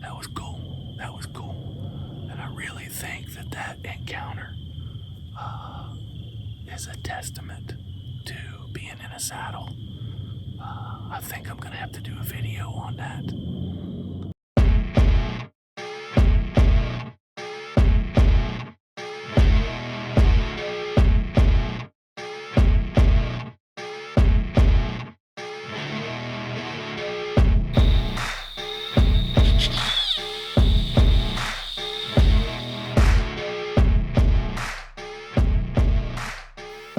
That was cool. That was cool. And I really think that that encounter is a testament to being in a saddle. I think I'm going to have to do a video on that.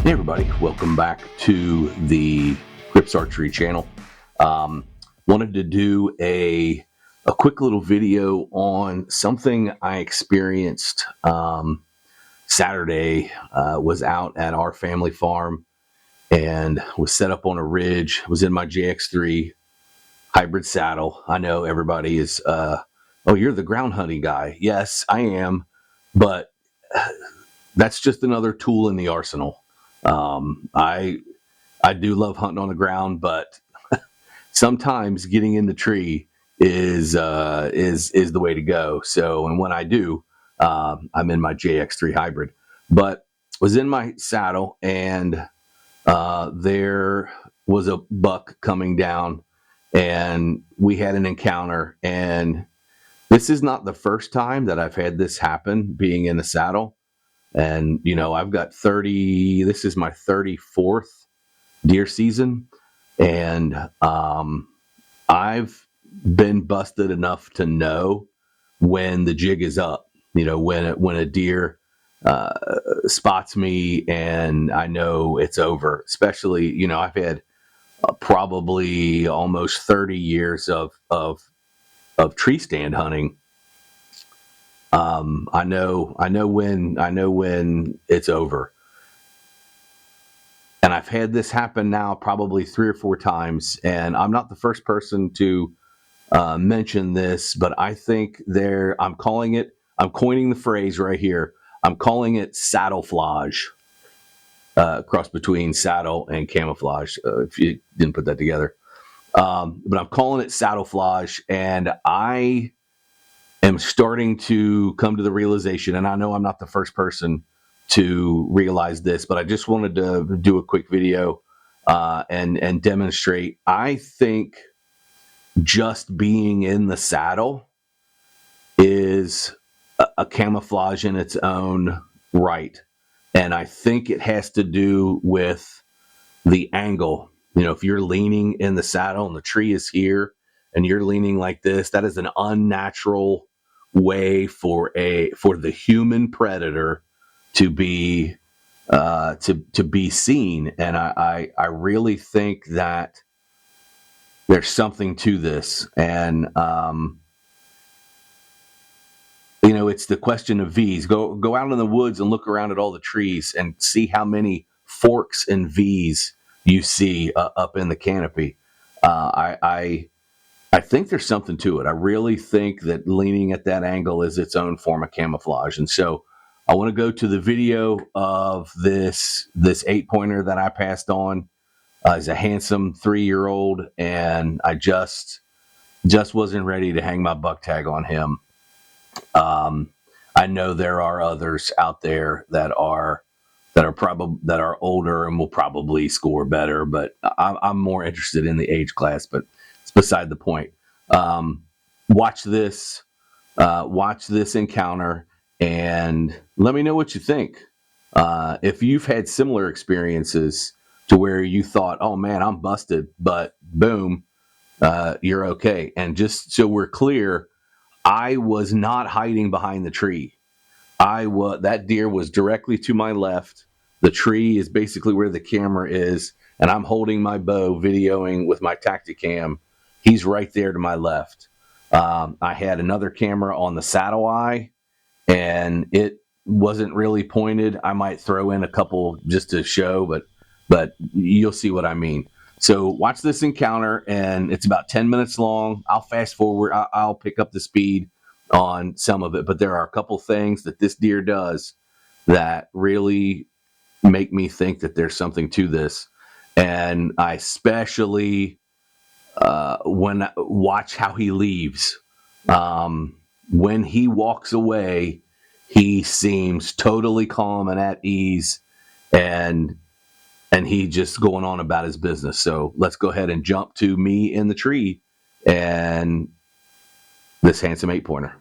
Hey everybody, welcome back to the Grips Archery channel. Wanted to do a quick little video on something I experienced Saturday. Was out at our family farm and was set up on a ridge, was in my JX3 hybrid saddle. I know everybody is, oh, you're the ground hunting guy. Yes, I am, but that's just another tool in the arsenal. I do love hunting on the ground, but sometimes getting in the tree is the way to go. So, and when I do, I'm in my JX3 hybrid, but was in my saddle and there was a buck coming down, and we had an encounter. And this is not the first time that I've had this happen, being in the saddle. And, you know, I've got this is my 34th deer season. And I've been busted enough to know when the jig is up, you know, when a deer spots me and I know it's over. Especially, you know, I've had probably almost 30 years of tree stand hunting. I know when it's over. And I've had this happen now probably 3 or 4 times, and I'm not the first person to mention this, but I think I'm coining the phrase right here. I'm calling it saddleflage, cross between saddle and camouflage, if you didn't put that together. But I'm calling it saddleflage, and I am starting to come to the realization, and I know I'm not the first person to realize this, but I just wanted to do a quick video and demonstrate. I think just being in the saddle is a camouflage in its own right. And I think it has to do with the angle. You know, if you're leaning in the saddle and the tree is here and you're leaning like this, that is an unnatural way for the human predator to be seen. And I really think that there's something to this. And you know, it's the question of V's. Go out in the woods and look around at all the trees and see how many forks and V's you see up in the canopy. I think there's something to it. I really think that leaning at that angle is its own form of camouflage. And so I want to go to the video of this 8-pointer that I passed on. He's a handsome 3-year-old, and I just wasn't ready to hang my buck tag on him. I know there are others out there that are older and will probably score better, but I'm more interested in the age class. But it's beside the point. Watch this encounter and let me know what you think. If you've had similar experiences to where you thought, "Oh man, I'm busted," but boom, you're okay. And just so we're clear, I was not hiding behind the tree. That deer was directly to my left. The tree is basically where the camera is, and I'm holding my bow, videoing with my Tacticam. He's right there to my left. I had another camera on the saddle eye, and it wasn't really pointed. I might throw in a couple just to show, but you'll see what I mean. So watch this encounter, and it's about 10 minutes long. I'll fast forward. I'll pick up the speed on some of it, but there are a couple things that this deer does that really make me think that there's something to this. And I especially watch how he leaves. When he walks away, he seems totally calm and at ease, and he just going on about his business. So let's go ahead and jump to me in the tree and this handsome 8-pointer.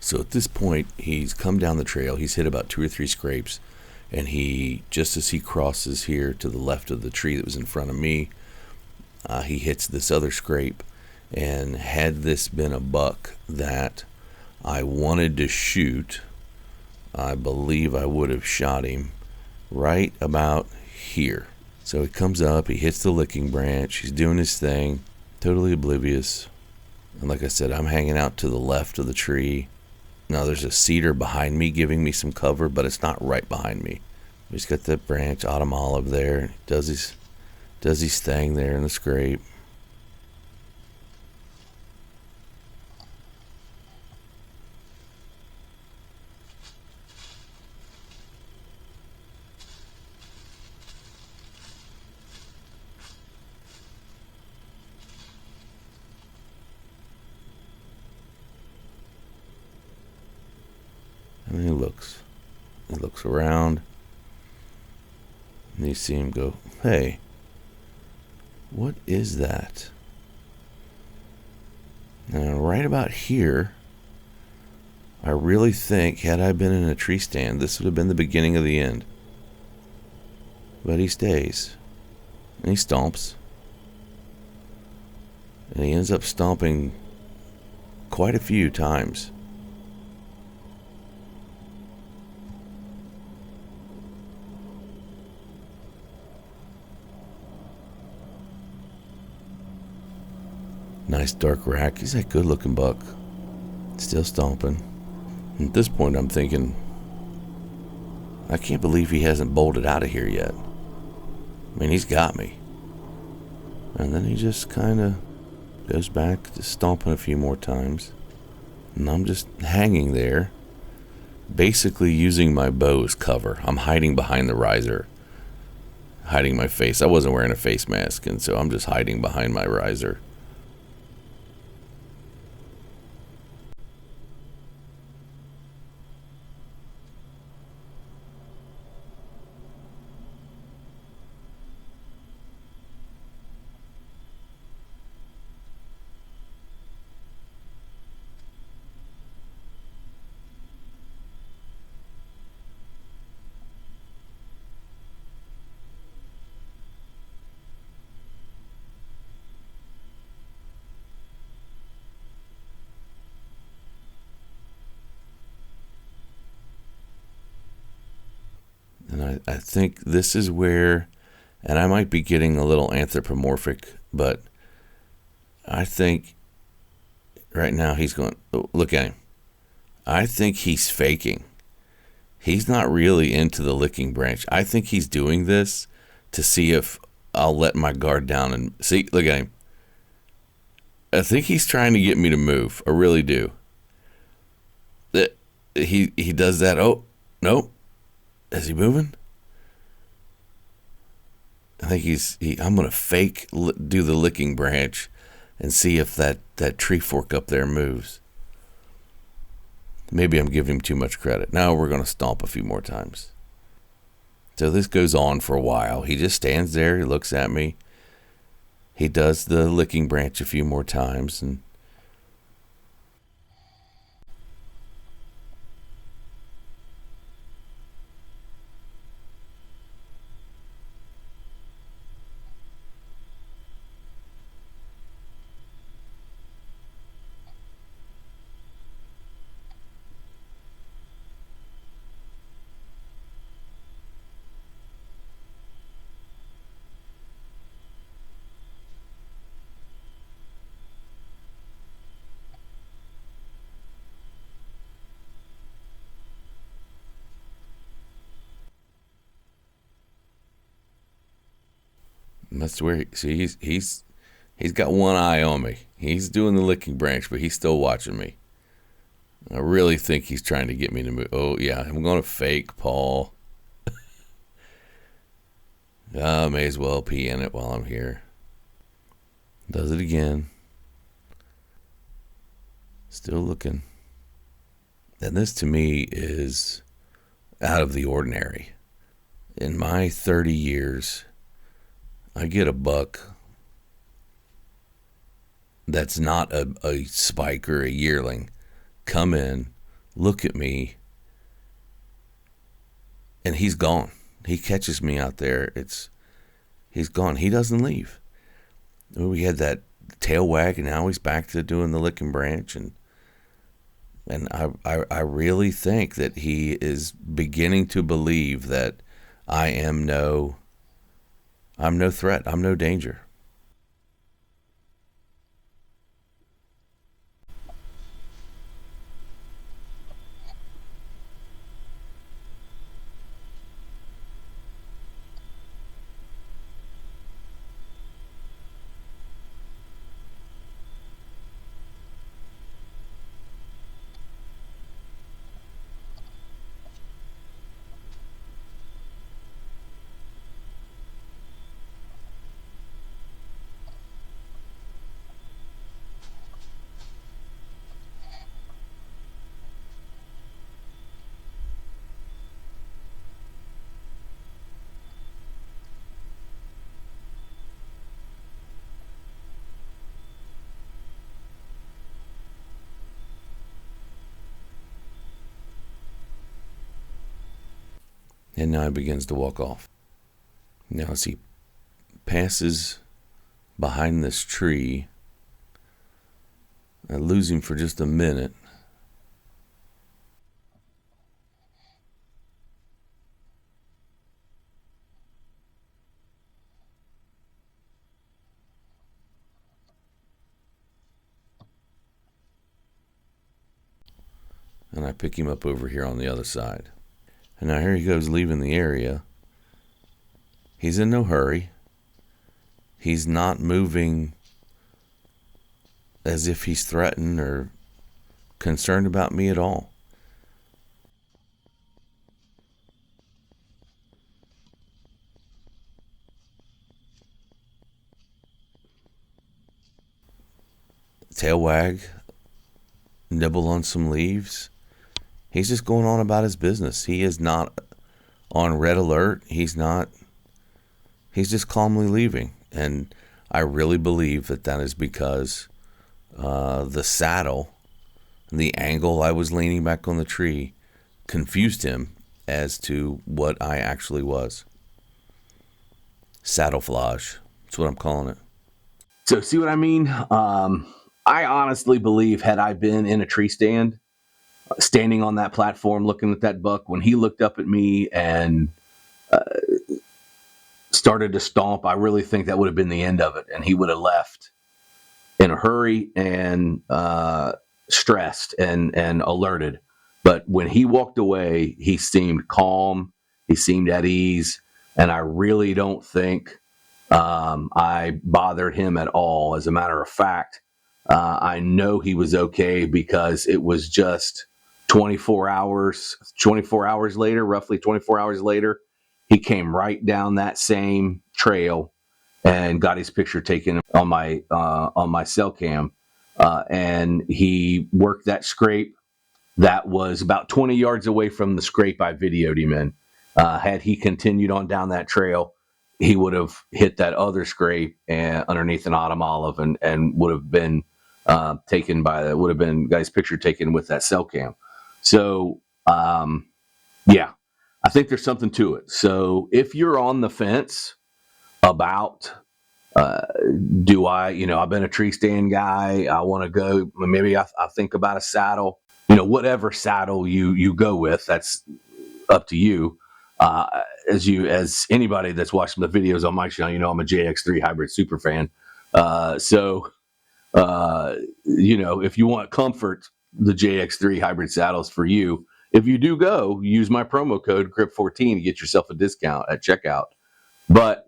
So at this point, he's come down the trail. He's hit about 2 or 3 scrapes, and he, just as he crosses here to the left of the tree that was in front of me, he hits this other scrape. And had this been a buck that I wanted to shoot, I believe I would have shot him right about here. So he comes up, he hits the licking branch, he's doing his thing, totally oblivious. And like I said, I'm hanging out to the left of the tree. Now there's a cedar behind me giving me some cover, but it's not right behind me. He's got that branch, autumn olive there. Does his thing there in the scrape. And he looks around, and you see him go, hey, what is that? And right about here, I really think, had I been in a tree stand, this would have been the beginning of the end. But he stays, and he stomps, and he ends up stomping quite a few times. Nice dark rack. He's a good looking buck. Still stomping. And at this point, I'm thinking, I can't believe he hasn't bolted out of here yet. I mean, he's got me. And then he just kind of goes back to stomping a few more times. And I'm just hanging there, basically using my bow as cover. I'm hiding behind the riser, hiding my face. I wasn't wearing a face mask, and so I'm just hiding behind my riser. And I think this is where, and I might be getting a little anthropomorphic, but I think right now he's going, oh, look at him. I think he's faking. He's not really into the licking branch. I think he's doing this to see if I'll let my guard down and see, look at him. I think he's trying to get me to move. I really do. He does that. Oh, no. Is he moving? I think I'm going to fake do the licking branch and see if that tree fork up there moves. Maybe I'm giving him too much credit. Now we're going to stomp a few more times. So this goes on for a while. He just stands there. He looks at me. He does the licking branch a few more times, and That's where he's got one eye on me. He's doing the licking branch, but he's still watching me. I really think he's trying to get me to move. Oh yeah, I'm going to fake Paul. I may as well pee in it while I'm here. Does it again. Still looking. And this to me is out of the ordinary. In my 30 years, I get a buck that's not a spike or a yearling come in, look at me, and he's gone. He catches me out there. He's gone. He doesn't leave. We had that tail wag, and now he's back to doing the lick and branch, and I really think that he is beginning to believe that I'm no threat. I'm no danger. And now he begins to walk off. Now as he passes behind this tree, I lose him for just a minute. And I pick him up over here on the other side. And now here he goes leaving the area. He's in no hurry. He's not moving as if he's threatened or concerned about me at all. Tail wag, nibble on some leaves. He's just going on about his business. He is not on red alert. He's just calmly leaving. And I really believe that is because the saddle, the angle I was leaning back on the tree, confused him as to what I actually was. Saddleflage. That's what I'm calling it. So see what I mean? I honestly believe had I been in a tree stand, standing on that platform, looking at that buck, when he looked up at me and started to stomp, I really think that would have been the end of it. And he would have left in a hurry and stressed and alerted. But when he walked away, he seemed calm. He seemed at ease. And I really don't think I bothered him at all. As a matter of fact, I know he was okay because it was just 24 hours later, roughly 24 hours later, he came right down that same trail and got his picture taken on my cell cam. And he worked that scrape that was about 20 yards away from the scrape I videoed him in. Had he continued on down that trail, he would have hit that other scrape and underneath an autumn olive and would have been got his picture taken with that cell cam. So, yeah, I think there's something to it. So if you're on the fence about, I've been a tree stand guy, I want to go, maybe I think about a saddle, whatever saddle you go with, that's up to you. As anybody that's watching the videos on my channel, I'm a JX3 hybrid super fan. If you want comfort, the JX3 hybrid saddles for you. If you do go, use my promo code GRIP14 to get yourself a discount at checkout. But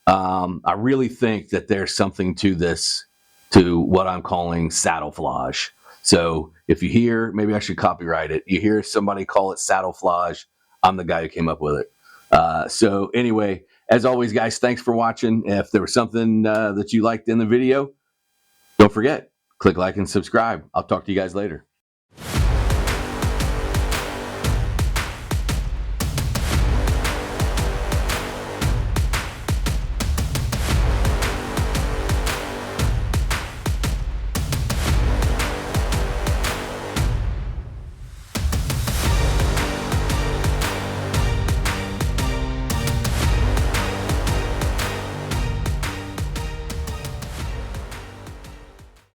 I really think that there's something to this, to what I'm calling saddleflage. So if you hear, maybe I should copyright it. You hear somebody call it saddleflage, I'm the guy who came up with it. So anyway, as always, guys, thanks for watching. If there was something that you liked in the video, don't forget, click like and subscribe. I'll talk to you guys later.